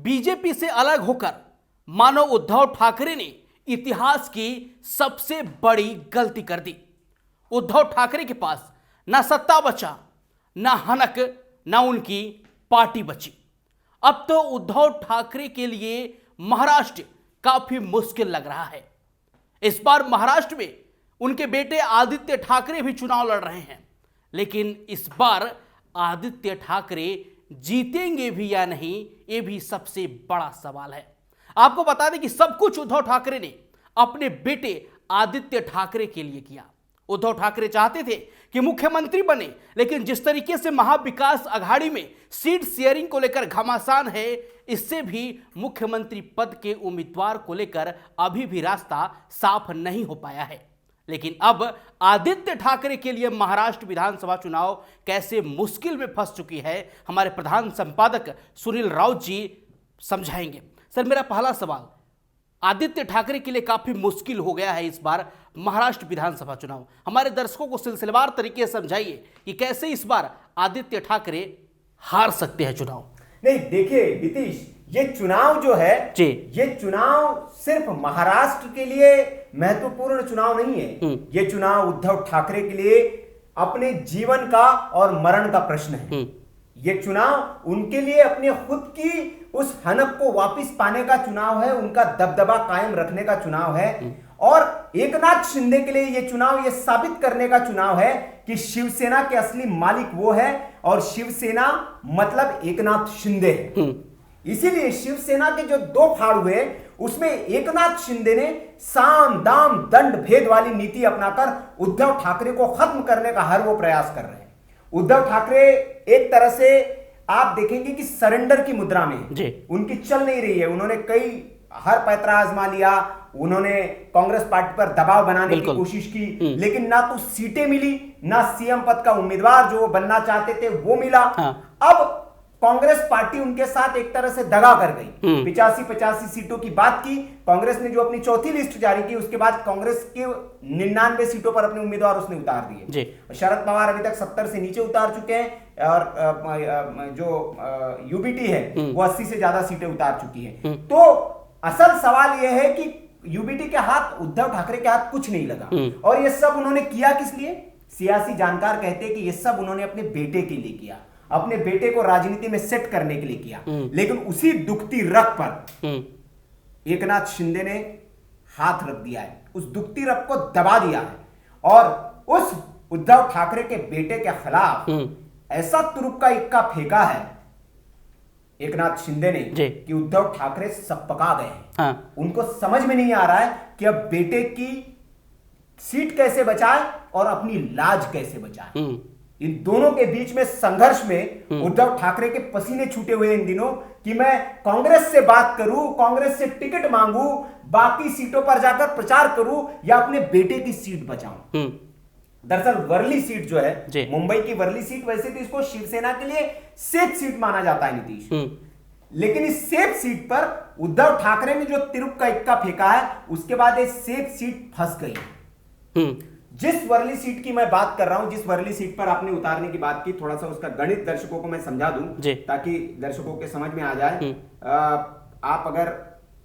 BJP से अलग होकर मानो उद्धव ठाकरे ने इतिहास की सबसे बड़ी गलती कर दी। उद्धव ठाकरे के पास ना सत्ता बचा, ना हनक, ना उनकी पार्टी बची। अब तो उद्धव ठाकरे के लिए महाराष्ट्र काफी मुश्किल लग रहा है। इस बार महाराष्ट्र में उनके बेटे आदित्य ठाकरे भी चुनाव लड़ रहे हैं, लेकिन इस बार आदित्य ठाकरे जीतेंगे भी या नहीं, ये भी सबसे बड़ा सवाल है। आपको बता दें कि सब कुछ उद्धव ठाकरे ने अपने बेटे आदित्य ठाकरे के लिए किया। उद्धव ठाकरे चाहते थे कि मुख्यमंत्री बने, लेकिन जिस तरीके से महाविकास आघाड़ी में सीट शेयरिंग को लेकर घमासान है, इससे भी मुख्यमंत्री पद के उम्मीदवार को लेकर अभी भी रास्ता साफ नहीं हो पाया है। लेकिन अब आदित्य ठाकरे के लिए महाराष्ट्र विधानसभा चुनाव कैसे मुश्किल में फंस चुकी है, हमारे प्रधान संपादक सुनील राउत जी समझाएंगे। सर, मेरा पहला सवाल, आदित्य ठाकरे के लिए काफी मुश्किल हो गया है इस बार महाराष्ट्र विधानसभा चुनाव। हमारे दर्शकों को सिलसिलेवार तरीके से समझाइए कि कैसे इस बार आदित्य ठाकरे हार सकते हैं चुनाव। नहीं, देखिए नीतीश, ये चुनाव जो है जी, ये चुनाव सिर्फ महाराष्ट्र के लिए महत्वपूर्ण चुनाव नहीं है। ये चुनाव उद्धव ठाकरे के लिए अपने जीवन का और मरण का प्रश्न है। ये चुनाव उनके लिए अपने खुद की उस हनक को वापस पाने का चुनाव है, उनका दबदबा कायम रखने का चुनाव है। और एकनाथ शिंदे के लिए यह चुनाव यह साबित करने का चुनाव है कि शिवसेना के असली मालिक वो है और शिवसेना मतलब एकनाथ शिंदे है। इसीलिए शिवसेना के जो दो फाड़ हुए, उसमें एकनाथ शिंदे ने साम दाम दंड भेद वाली नीति अपनाकर उद्धव ठाकरे को खत्म करने का हर वो प्रयास कर रहे हैं। उद्धव ठाकरे एक तरह से आप देखेंगे कि सरेंडर की मुद्रा में उनकी चल नहीं रही है। उन्होंने कई हर पैतरा आजमा लिया, उन्होंने कांग्रेस पार्टी पर दबाव बनाने की कोशिश की, लेकिन ना तो सीटें मिली, ना सीएम पद का उम्मीदवार जो बनना चाहते थे वो मिला। अब कांग्रेस पार्टी उनके साथ एक तरह से दगा कर गई। 85 सीटों की बात की कांग्रेस ने, जो अपनी चौथी लिस्ट जारी की, उसके बाद कांग्रेस के 99 सीटों पर अपने उम्मीदवार उसने उतार दिए। शरद पवार अभी तक 70 से नीचे उतार चुके हैं और जो यूबीटी है वो 80 से ज्यादा सीटें उतार चुकी है। तो असल सवाल यह है कि यूबीटी के हाथ, उद्धव ठाकरे के हाथ कुछ नहीं लगा। और ये सब उन्होंने किया किस लिए? सियासी जानकार कहते हैं कि ये सब उन्होंने अपने बेटे के लिए किया, अपने बेटे को राजनीति में सेट करने के लिए किया। लेकिन उसी दुखती रग पर एकनाथ शिंदे ने हाथ रख दिया है, उस दुखती रग को दबा दिया है और उस उद्धव ठाकरे के बेटे के खिलाफ ऐसा तुरुप का इक्का फेंका है एकनाथ शिंदे ने कि उद्धव ठाकरे सपका गए हैं। उनको समझ में नहीं आ रहा है कि अब बेटे की सीट कैसे बचाए और अपनी लाज कैसे बचाए। इन दोनों के बीच में संघर्ष में उद्धव ठाकरे के पसीने छूटे हुए इन दिनों कि मैं कांग्रेस से बात करूं, कांग्रेस से टिकट मांगू, बाकी सीटों पर जाकर प्रचार करूं या अपने बेटे की सीट बचाऊं। दरअसल वर्ली सीट जो है, मुंबई की वर्ली सीट, वैसे तो इसको शिवसेना के लिए सेफ सीट माना जाता है नीतीश, लेकिन इस सेफ सीट पर उद्धव ठाकरे ने जो तिरुप का इक्का फेंका है, उसके बाद ये सेफ सीट फंस गई। जिस वर्ली सीट की मैं बात कर रहा हूं, जिस वर्ली सीट पर आपने उतारने की बात की, थोड़ा सा उसका गणित दर्शकों को मैं समझा दूं ताकि दर्शकों के समझ में आ जाए। आप अगर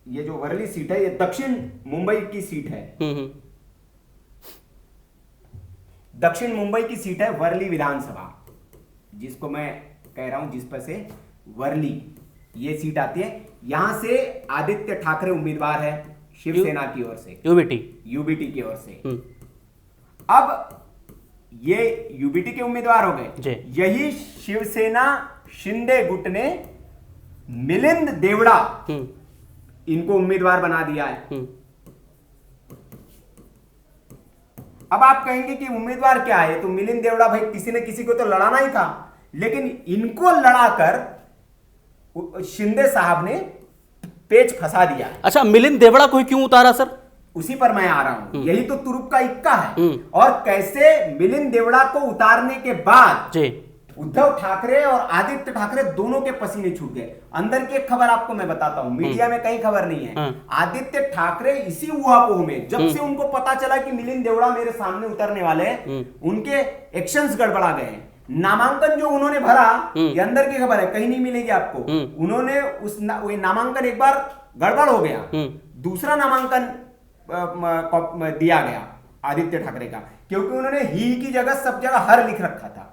ये जो वर्ली सीट है, ये दक्षिण मुंबई की सीट है, दक्षिण मुंबई की सीट है वर्ली विधानसभा, जिसको मैं कह रहा हूं, जिस पर से वर्ली ये सीट आती है। यहां से आदित्य ठाकरे उम्मीदवार है शिवसेना की ओर से, यूबीटी की ओर से। अब ये यूबीटी के उम्मीदवार हो गए। यही शिवसेना शिंदे गुट ने मिलिंद देवड़ा इनको उम्मीदवार बना दिया है। अब आप कहेंगे कि उम्मीदवार क्या है, तो मिलिंद देवड़ा भाई किसी न किसी को तो लड़ाना ही था, लेकिन इनको लड़ाकर शिंदे साहब ने पेच फंसा दिया। अच्छा, मिलिंद देवड़ा को क्यों उतारा सर? उसी पर मैं आ रहा हूं। यही तो तुरुप का इक्का है। और कैसे मिलिंद देवड़ा को उतारने के बाद उद्धव ठाकरे और आदित्य ठाकरे दोनों के पसीने छूट गए। अंदर की एक खबर आपको मैं बताता हूं, मीडिया में कहीं खबर नहीं है। आदित्य ठाकरे इसी ऊहापोह में, जब से उनको पता चला कि मिलिंद देवड़ा मेरे सामने उतरने वाले हैं, उनके एक्शंस गड़बड़ा गए हैं। नामांकन जो उन्होंने भरा, ये अंदर की खबर है, कहीं नहीं मिलेगी आपको। उन्होंने वो नामांकन एक बार गड़बड़ हो गया, दूसरा नामांकन दिया गया आदित्य ठाकरे का, क्योंकि उन्होंने ही की जगह सब जगह हर लिख रखा था।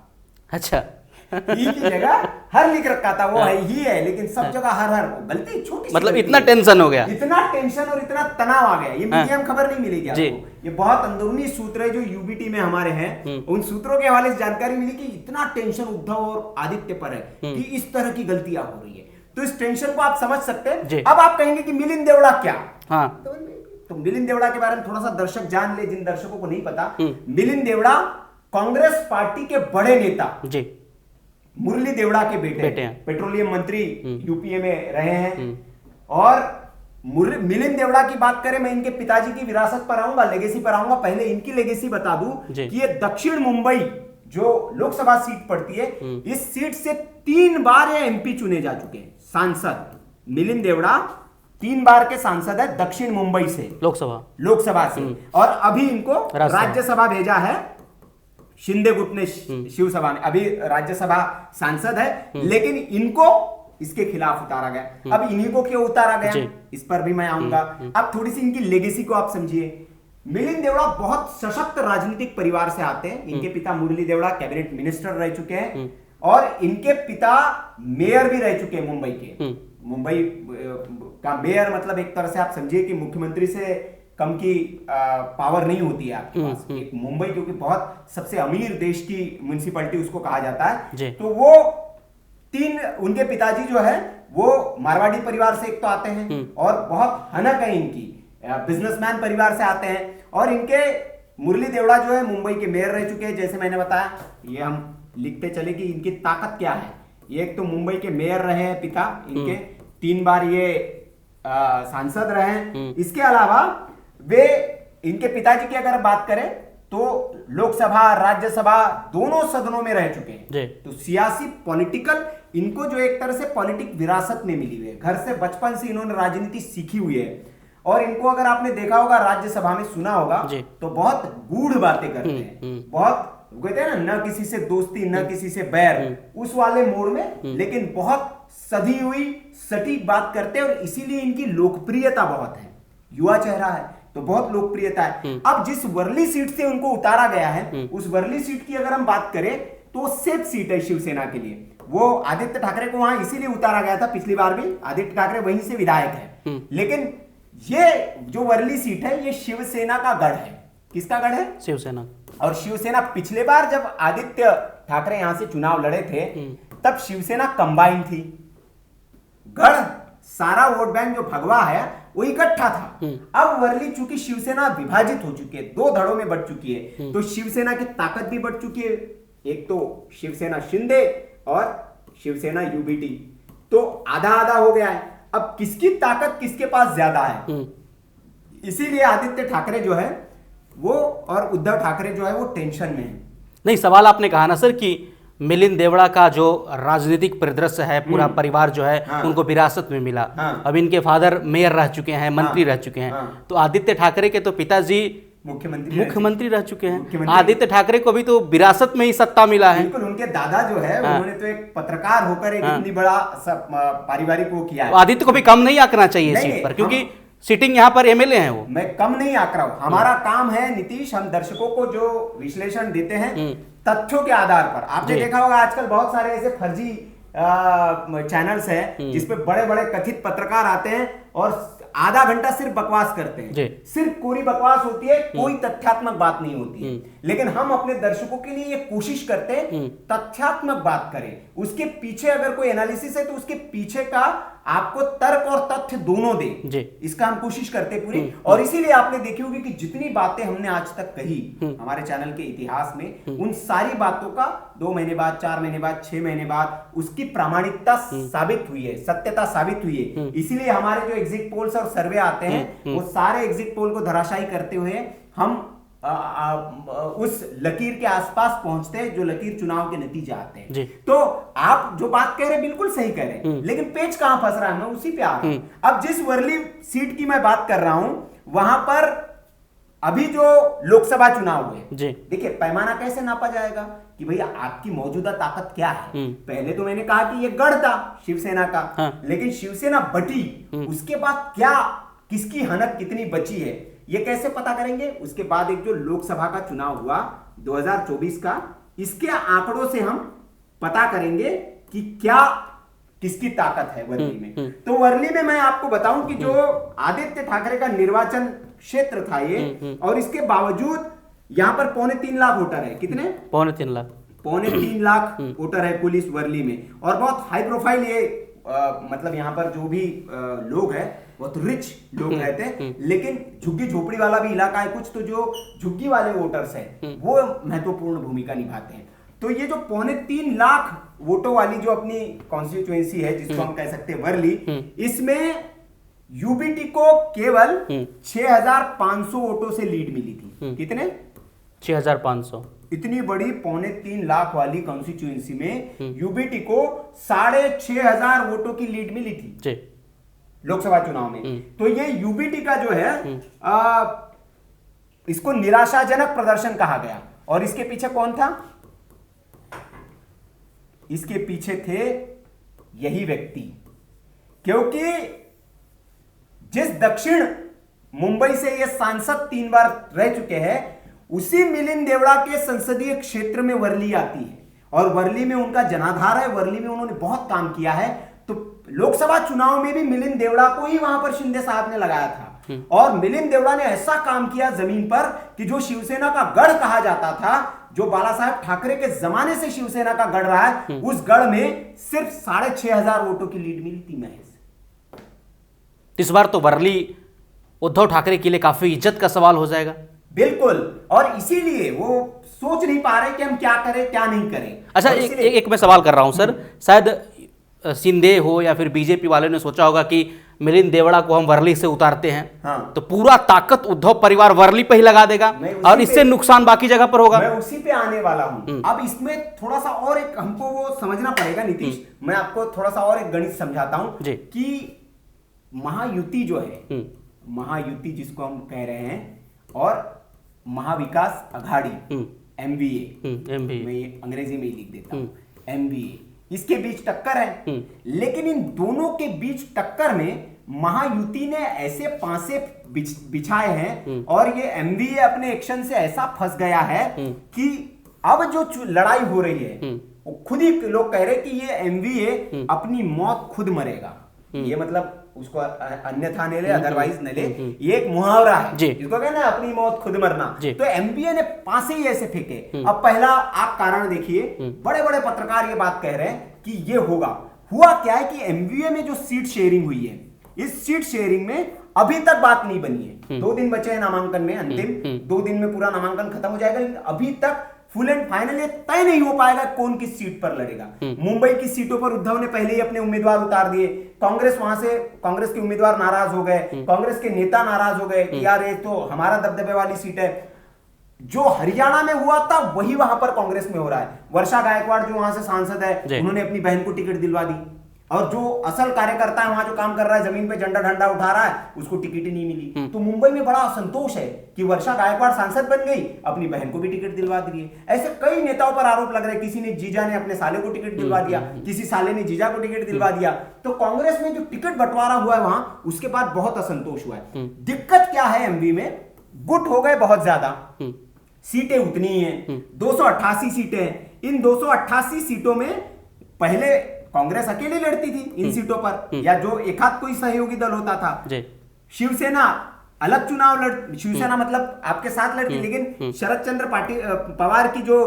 अच्छा। ही की जगह हर लिख रखा था, वो है ही है, लेकिन सब जगह हर गलती, छोटी मतलब इतना टेंशन हो गया, इतना टेंशन और इतना तनाव आ गया। ये मीडिया में खबर नहीं मिलेगी आपको, ये बहुत अंदरूनी सूत्र है जो यूबीटी में हमारे हैं, उन सूत्रों के हवाले से जानकारी मिली कि इतना टेंशन उद्धव और आदित्य पर है कि इस तरह की गलतियां हो रही है। तो इस टेंशन को आप समझ सकते हैं। अब आप कहेंगे कि मिलिंद देवड़ा क्या, तो मिलिंद देवड़ा के बारे में थोड़ा सा दर्शक जान ले, जिन दर्शकों को नहीं पता। मिलिंद देवड़ा कांग्रेस पार्टी के बड़े नेता मुरली देवड़ा के बेटे हैं, पेट्रोलियम मंत्री यूपीए में रहे हैं। और मिलिंद देवड़ा की बात करें, मैं इनके पिताजी की विरासत पर आऊंगा, लेगेसी पर आऊंगा। पहले इनकी लेगेसी बता दूं कि ये दक्षिण मुंबई जो लोकसभा सीट पड़ती है, इस सीट से 3 बार ये एमपी चुने जा चुके हैं, सांसद। मिलिंद देवड़ा 3 बार के सांसद है दक्षिण मुंबई से, लोकसभा से। और अभी इनको राज्यसभा भेजा है शिंदे गुट ने, शिवसभा ने। अभी राज्यसभा सांसद है, लेकिन इनको इसके खिलाफ उतारा गया। अब इन्हीं को क्यों उतारा गया, इस पर भी मैं आऊंगा। अब थोड़ी सी इनकी लेगेसी को आप समझिए। मिलिंद देवड़ा बहुत सशक्त राजनीतिक परिवार से आते हैं। इनके पिता मुरली देवड़ा कैबिनेट मिनिस्टर रह चुके हैं, और इनके पिता मेयर भी रह चुके हैं मुंबई के। मुंबई का मेयर मतलब एक तरह से आप समझिए कि मुख्यमंत्री से कम की पावर नहीं होती है आपके पास। एक मुंबई जो कि बहुत सबसे अमीर देश की म्युनिसिपैलिटी उसको कहा जाता है। तो वो उनके पिताजी जो है वो मारवाड़ी परिवार से एक तो आते हैं, और बहुत हनक है इनकी, बिजनेसमैन परिवार से आते हैं। और इनके मुरली देवड़ा जो है मुंबई के मेयर रह चुके हैं, जैसे मैंने बताया। ये हम लिखते चले कि इनकी ताकत क्या है। ये एक तो मुंबई के मेयर रहे हैं पिता इनके, 3 बार ये सांसद रहे हैं। इसके अलावा वे, इनके पिताजी की अगर बात करें तो लोकसभा राज्यसभा दोनों सदनों में रह चुके हैं। तो सियासी पॉलिटिकल इनको जो एक तरह से पॉलिटिक विरासत में मिली हुई है, घर से बचपन से इन्होंने राजनीति सीखी हुई है। और इनको अगर आपने देखा होगा, राज्यसभा में सुना होगा, तो बहुत गूढ़ बातें करते हैं, बहुत कहते हैं ना, न किसी से दोस्ती न किसी से बैर, उस वाले मोड़ में, लेकिन बहुत सधी हुई सटीक बात करते हैं। और इसीलिए इनकी लोकप्रियता बहुत है, युवा चेहरा है तो बहुत लोकप्रियता है। अब जिस वर्ली सीट से उनको उतारा गया है, उस वर्ली सीट की अगर हम बात करें तो सेफ सीट है शिवसेना के लिए। वो आदित्य ठाकरे को वहां इसीलिए उतारा गया था, पिछली बार भी आदित्य ठाकरे वहीं से विधायक है। लेकिन ये जो वर्ली सीट है, ये शिवसेना का गढ़ है। किसका गढ़ है? शिवसेना। और शिवसेना पिछले बार जब आदित्य ठाकरे यहां से चुनाव लड़े थे, तब शिवसेना कंबाइन थी। गढ़ सारा वोट बैंक जो भगवा है वो इकट्ठा था। अब वर्ली चूंकि शिवसेना विभाजित हो चुकी है, 2 धड़ों में बढ़ चुकी है, तो शिवसेना की ताकत भी बढ़ चुकी है। एक तो शिवसेना शिंदे और शिवसेना यूबीटी, तो आधा आधा हो गया है। अब किसकी ताकत किसके पास ज्यादा है, इसीलिए आदित्य ठाकरे जो है वो और उद्धव ठाकरे जो है वो टेंशन में है। नहीं, सवाल आपने कहा ना सर कि मिलिंद देवड़ा का जो राजनीतिक परिदृश्य है, पूरा परिवार जो है, उनको विरासत में मिला। अब इनके फादर मेयर रह चुके हैं, मंत्री रह चुके हैं। तो आदित्य ठाकरे के तो पिताजी मुख्यमंत्री रह चुके हैं। आदित्य ठाकरे को भी तो विरासत में ही सत्ता मिला है। बिल्कुल, उनके दादा जो है उन्होंने तो एक पत्रकार होकर एक इतनी बड़ा पारिवारिक वो किया है। आदित्य को भी कम नहीं आंकना चाहिए सीट पर, क्योंकि सिटिंग यहाँ पर एमएलए हैं वो। मैं कम नहीं आंक रहा हूं, हमारा काम है नीतीश, हम दर्शकों को जो विश्लेषण देते हैं तथ्यों के आधार पर। आपने देखा होगा आजकल बहुत सारे ऐसे फर्जी चैनल्स हैं जिसपे बड़े बड़े कथित पत्रकार आते हैं और आधा घंटा सिर्फ बकवास करते हैं। सिर्फ कोरी बकवास होती है, कोई तथ्यात्मक बात नहीं होती है। लेकिन हम अपने दर्शकों के लिए ये कोशिश करते हैं तथ्यात्मक बात करें। उसके पीछे अगर कोई एनालिसिस है तो उसके पीछे का आपको तर्क और तथ्य दोनों दे, इसका हम कोशिश करते पूरी। और इसीलिए आपने देखी होगी कि जितनी बातें हमने आज तक कही हमारे चैनल के इतिहास में, उन सारी बातों का 2 महीने बाद, 4 महीने बाद, 6 महीने बाद उसकी प्रामाणिकता साबित हुई है, सत्यता साबित हुई है। इसीलिए हमारे जो एग्जिट पोल्स और सर्वे आते हैं, वो सारे एग्जिट पोल को धराशायी करते हुए हम उस लकीर के आसपास पहुंचते हैं जो लकीर चुनाव के नतीजे आते हैं। तो आप जो बात कह रहे हैं बिल्कुल सही कह रहे हैं, लेकिन पेच कहां फंस रहा है, मैं उसी पे आ रहा हूं। अब जिस वर्ली सीट की मैं बात कर रहा हूं, वहां पर अभी जो लोकसभा चुनाव हुए, जी देखिए पैमाना कैसे नापा जाएगा कि भैया आपकी मौजूदा ताकत क्या है। पहले तो मैंने कहा कि ये गढ़ था शिवसेना का, हाँ। लेकिन शिवसेना बटी, उसके बाद क्या किसकी हनक कितनी बची है ये कैसे पता करेंगे। उसके बाद एक जो लोकसभा का चुनाव हुआ 2024 का, इसके आंकड़ों से हम पता करेंगे कि क्या किसकी ताकत है वर्ली में। तो वर्ली में मैं आपको बताऊं कि जो आदित्य ठाकरे का निर्वाचन क्षेत्र था ये, और इसके बावजूद यहां पर 3.25 लाख वोटर है। कितने? 3.25 लाख। 3.25 लाख वोटर है कुल इस वर्ली में, और बहुत हाई प्रोफाइल ये मतलब यहाँ पर जो भी लोग हैं बहुत रिच लोग रहते हैं, लेकिन झुग्गी झोपड़ी वाला भी इलाका है कुछ, तो जो झुग्गी वाले वोटर्स हैं वो महत्वपूर्ण भूमिका निभाते हैं। तो ये जो 3.25 लाख वोटों वाली जो अपनी कॉन्स्टिट्यूएंसी है, जिसको हम कह सकते हैं वर्ली, इसमें यूबीटी को केवल 6,500 वोटों से लीड मिली थी। कितने? 6,500। इतनी बड़ी 3.25 लाख वाली कॉन्स्टिट्यूएंसी में यूबीटी को 6,500 वोटों की लीड मिली थी जी लोकसभा चुनाव में। तो ये यूबीटी का जो है इसको निराशाजनक प्रदर्शन कहा गया। और इसके पीछे कौन था? इसके पीछे थे यही व्यक्ति, क्योंकि जिस दक्षिण मुंबई से ये सांसद 3 बार रह चुके हैं, उसी मिलिंद देवड़ा के संसदीय क्षेत्र में वर्ली आती है, और वर्ली में उनका जनाधार है, वर्ली में उन्होंने बहुत काम किया है। तो लोकसभा चुनाव में भी मिलिंद देवड़ा को ही वहां पर शिंदे साहब ने लगाया था, और मिलिंद देवड़ा ने ऐसा काम किया जमीन पर कि जो शिवसेना का गढ़ कहा जाता था, जो बाला साहेब ठाकरे के जमाने से शिवसेना का गढ़ रहा है, उस गढ़ में सिर्फ 6,500 वोटों की लीड मिली थी महज। इस बार तो वर्ली उद्धव ठाकरे के लिए काफी इज्जत का सवाल हो जाएगा। बिल्कुल, और इसीलिए वो सोच नहीं पा रहे कि हम क्या करें क्या नहीं करें। अच्छा, एक मैं सवाल कर रहा हूं सर, शायद शिंदे हो या फिर बीजेपी वाले ने सोचा होगा कि मिलिंद देवड़ा को हम वर्ली से उतारते हैं, हाँ। तो पूरा ताकत उद्धव परिवार वर्ली पे ही लगा देगा और इससे नुकसान बाकी जगह पर होगा। मैं उसी पे आने वाला हूं। अब इसमें थोड़ा सा और एक हमको वो समझना पड़ेगा नीतीश, मैं आपको थोड़ा सा और एक गणित समझाता हूं कि महायुति जो है, महायुति जिसको हम कह रहे हैं, और महाविकास अघाड़ी एमवीए, मैं ये अंग्रेजी में ही लिख देता हूं, एमवीए, इसके बीच टक्कर है। लेकिन इन दोनों के बीच टक्कर में महायुति ने ऐसे पांसे बिछाए हैं, और ये एमवीए अपने एक्शन से ऐसा फंस गया है कि अब जो लड़ाई हो रही है, वो खुद ही लोग कह रहे हैं कि ये एमवीए अपनी मौत खुद मरेगा। ये मतलब उसको अन्यथा ने ले, अदरवाइज न ले, ये एक मुहावरा है जिसको कहना है अपनी मौत खुद मरना। तो एमबीए ने पासे ही ऐसे फेंके। अब पहला आप कारण देखिए, बड़े बड़े पत्रकार ये बात कह रहे हैं कि ये होगा। हुआ क्या है कि एमबीए में जो सीट शेयरिंग हुई है, इस सीट शेयरिंग में अभी तक बात नहीं बनी है। 2 दिन बचे हैं नामांकन में, अंतिम 2 दिन में पूरा नामांकन खत्म हो जाएगा, लेकिन अभी तक फुल एंड फाइनल ये तय नहीं हो पाएगा कौन किस सीट पर लड़ेगा। मुंबई की सीटों पर उद्धव ने पहले ही अपने उम्मीदवार उतार दिए। कांग्रेस वहां से, कांग्रेस के उम्मीदवार नाराज हो गए, कांग्रेस के नेता नाराज हो गए कि यार ये तो हमारा दबदबे वाली सीट है। जो हरियाणा में हुआ था वही वहां पर कांग्रेस में हो रहा है। वर्षा गायकवाड़ जो वहां से सांसद है, उन्होंने अपनी बहन को टिकट दिलवा दी, और जो असल कार्यकर्ता है वहां जो काम कर रहा है, जमीन पे झंडा झंडा उठा रहा है, उसको टिकट ही नहीं मिली। तो मुंबई में बड़ा असंतोष है कि वर्षा गायकवाड़ सांसद बन गई, अपनी बहन को भी टिकट दिलवा दी। ऐसे कई नेताओं पर आरोप लग रहे हैं, किसी ने जीजा ने अपने साले को टिकट दिलवा दिया, किसी साले ने जीजा को टिकट दिलवा दिया। तो कांग्रेस में जो टिकट बंटवारा हुआ है वहां, उसके बाद बहुत असंतोष हुआ है। दिक्कत क्या है, एमपी में गुट हो गए बहुत ज्यादा, सीटें उतनी ही हैं, 288 सीटें हैं। इन 288 सीटों में पहले कांग्रेस अकेली लड़ती थी इन सीटों पर, या जो एक आध कोई सहयोगी दल होता था। शिवसेना अलग चुनाव शिवसेना मतलब आपके साथ लड़ती, लेकिन शरद चंद्र पवार की जो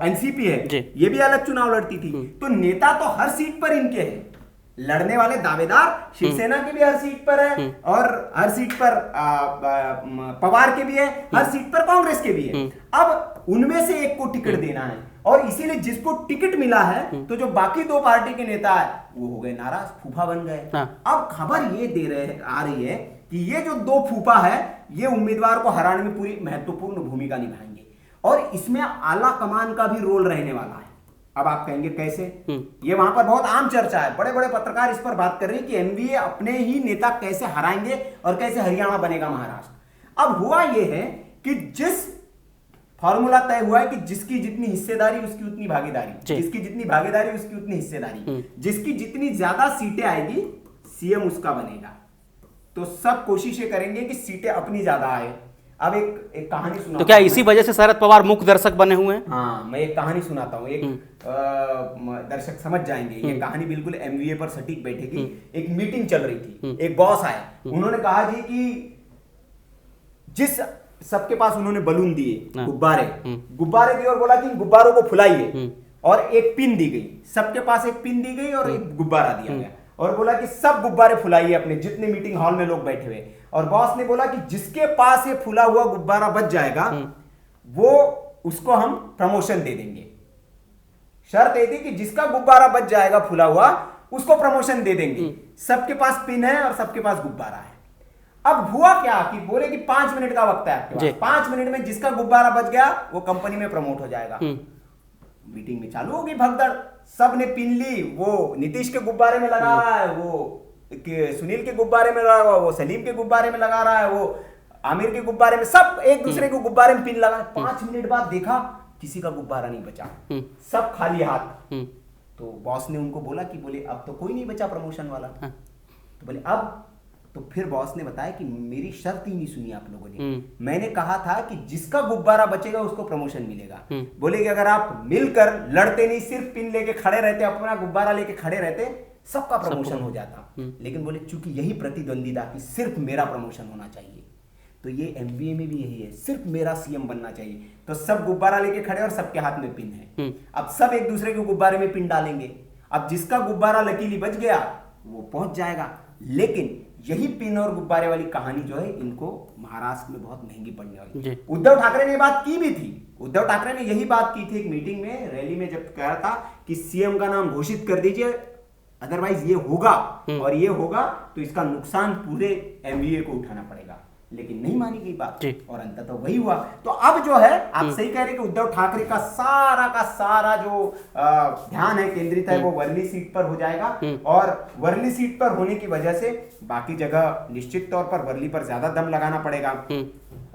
एनसीपी है, ये भी अलग चुनाव लड़ती थी। तो नेता तो हर सीट पर इनके हैं, लड़ने वाले दावेदार शिवसेना की भी हर सीट पर है, और हर सीट पर पवार के भी है, हर सीट पर कांग्रेस के भी है। अब उनमें से एक को टिकट देना है, और इसीलिए जिसको टिकट मिला है, तो जो बाकी 2 पार्टी के नेता है वो हो गए नाराज, फूफा बन गए। अब खबर ये आ रही है कि ये जो 2 फूफा है, ये उम्मीदवार को हराने में पूरी महत्वपूर्ण भूमिका निभाएंगे, और इसमें आला कमान का भी रोल रहने वाला है। अब आप कहेंगे कैसे? ये वहां पर बहुत आम चर्चा है, बड़े बड़े पत्रकार इस पर बात कर रहे हैं कि एमवीए अपने ही नेता कैसे हराएंगे और कैसे हरियाणा बनेगा महाराष्ट्र। अब हुआ यह है कि जिस फॉर्मूला तय हुआ है कि जिसकी जितनी हिस्सेदारी उसकी उतनी भागीदारी, जिसकी जितनी भागीदारी उसकी उतनी हिस्सेदारी, जिसकी जितनी ज्यादा सीटें आएगी सीएम उसका बनेगा। तो सब कोशिशें करेंगे कि सीटें अपनी ज्यादा आए। अब एक कहानी सुना, तो क्या इसी वजह से शरद पवार मुख्य दर्शक बने हुए हैं? हाँ, मैं एक कहानी सुनाता हूँ, एक दर्शक समझ जाएंगे। ये कहानी बिल्कुल एमवीए पर सटीक बैठेगी। एक मीटिंग चल रही थी, एक बॉस आया, उन्होंने कहा जी कि जिस सबके पास उन्होंने बलून दिए, गुब्बारे दिए और बोला कि इन गुब्बारों को फुलाइए, और एक पिन दी गई, सबके पास एक पिन दी गई और एक गुब्बारा दिया गया और बोला कि सब गुब्बारे फुलाइए अपने जितने मीटिंग हॉल में लोग बैठे हुए। और बॉस ने बोला कि जिसके पास ये फुला हुआ गुब्बारा बच जाएगा वो उसको हम प्रमोशन दे देंगे। शर्त ये थी कि जिसका गुब्बारा बच जाएगा फुला हुआ उसको प्रमोशन दे देंगे। सबके पास पिन है और सबके पास गुब्बारा है। अब हुआ क्या कि बोले कि 5 मिनट का वक्त है आपके पास, 5 मिनट में जिसका गुब्बारा बच गया वो कंपनी में प्रमोट हो जाएगा। मीटिंग में चालू होगी भगदड़, सब ने पिन ली, वो नीतीश के गुब्बारे में लगा रहा है, वो सुनील के गुब्बारे में लगा रहा है, वो सलीम के गुब्बारे में लगा रहा है, वो आमिर के गुब्बारे में, सब एक दूसरे के गुब्बारे में पिन लगा। 5 मिनट बाद देखा किसी का गुब्बारा नहीं बचा, सब खाली हाथ। तो बॉस ने उनको बोला कि बोले अब तो कोई नहीं बचा प्रमोशन वाला। तो बोले अब, तो फिर बॉस ने बताया कि मेरी शर्त ही नहीं सुनी आप लोगों ने। मैंने कहा था कि जिसका गुब्बारा बचेगा उसको प्रमोशन मिलेगा। बोले कि अगर आप मिलकर लड़ते नहीं, सिर्फ पिन लेके खड़े रहते, अपना गुब्बारा लेके खड़े रहते, सबका प्रमोशन हो जाता। लेकिन बोले चूंकि यही प्रतिद्वंदिता कि सिर्फ मेरा प्रमोशन होना चाहिए, तो ये एमबीए में भी यही है, सिर्फ मेरा सीएम बनना चाहिए। तो सब गुब्बारा लेके खड़े और सबके हाथ में पिन है। अब सब एक दूसरे के गुब्बारे में पिन डालेंगे। अब जिसका गुब्बारा लकीली बच गया वो पहुंच जाएगा। लेकिन यही पिन और गुब्बारे वाली कहानी जो है इनको महाराष्ट्र में बहुत महंगी पड़ने वाली। उद्धव ठाकरे ने बात की भी थी, उद्धव ठाकरे ने यही बात की थी एक मीटिंग में, रैली में, जब कहा था कि सीएम का नाम घोषित कर दीजिए, अदरवाइज ये होगा और ये होगा तो इसका नुकसान पूरे एमवीए को उठाना पड़ेगा। लेकिन नहीं मानी गई बात और अंततः वही हुआ। तो अब जो है आप सही कह रहे कि उद्धव ठाकरे का सारा जो ध्यान है केंद्रित है वो वर्ली सीट पर हो जाएगा। और वर्ली सीट पर होने की वजह से बाकी जगह निश्चित तौर पर वर्ली पर ज्यादा दम लगाना पड़ेगा।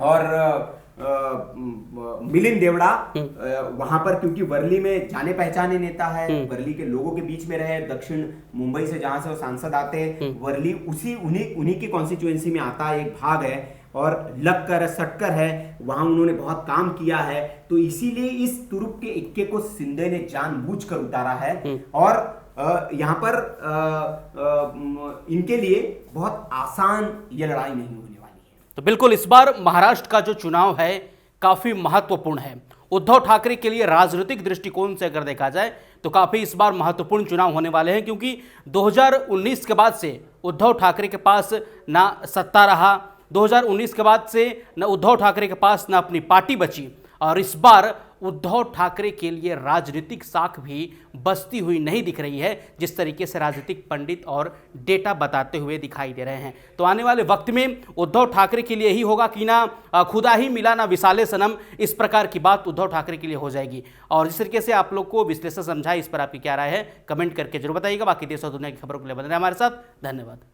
और मिलिंद देवड़ा वहां पर, क्योंकि वर्ली में जाने पहचाने नेता है, वर्ली के लोगों के बीच में रहे, दक्षिण मुंबई से जहां से वो सांसद आते हैं, वर्ली उन्हीं की कॉन्स्टिट्यूएंसी में आता है, एक भाग है, और लगकर सटकर है, वहां उन्होंने बहुत काम किया है। तो इसीलिए इस तुरुप के इक्के को शिंदे ने जानबूझकर उतारा है। और यहाँ पर इनके लिए बहुत आसान ये लड़ाई नहीं होने वाली है। तो बिल्कुल इस बार महाराष्ट्र का जो चुनाव है काफी महत्वपूर्ण है उद्धव ठाकरे के लिए। राजनीतिक दृष्टिकोण से अगर देखा जाए तो काफी इस बार महत्वपूर्ण चुनाव होने वाले हैं, क्योंकि 2019 के बाद से उद्धव ठाकरे के पास ना सत्ता रहा, 2019 के बाद से न उद्धव ठाकरे के पास न अपनी पार्टी बची। और इस बार उद्धव ठाकरे के लिए राजनीतिक साख भी बसती हुई नहीं दिख रही है, जिस तरीके से राजनीतिक पंडित और डेटा बताते हुए दिखाई दे रहे हैं। तो आने वाले वक्त में उद्धव ठाकरे के लिए ही होगा कि ना खुदा ही मिला ना विसाले सनम, इस प्रकार की बात उद्धव ठाकरे के लिए हो जाएगी। और जिस तरीके से आप लोग को विश्लेषण समझा, इस पर आपकी क्या राय है कमेंट करके जरूर बताइएगा। बाकी देश और दुनिया की खबरों के लिए बने रहे हमारे साथ। धन्यवाद।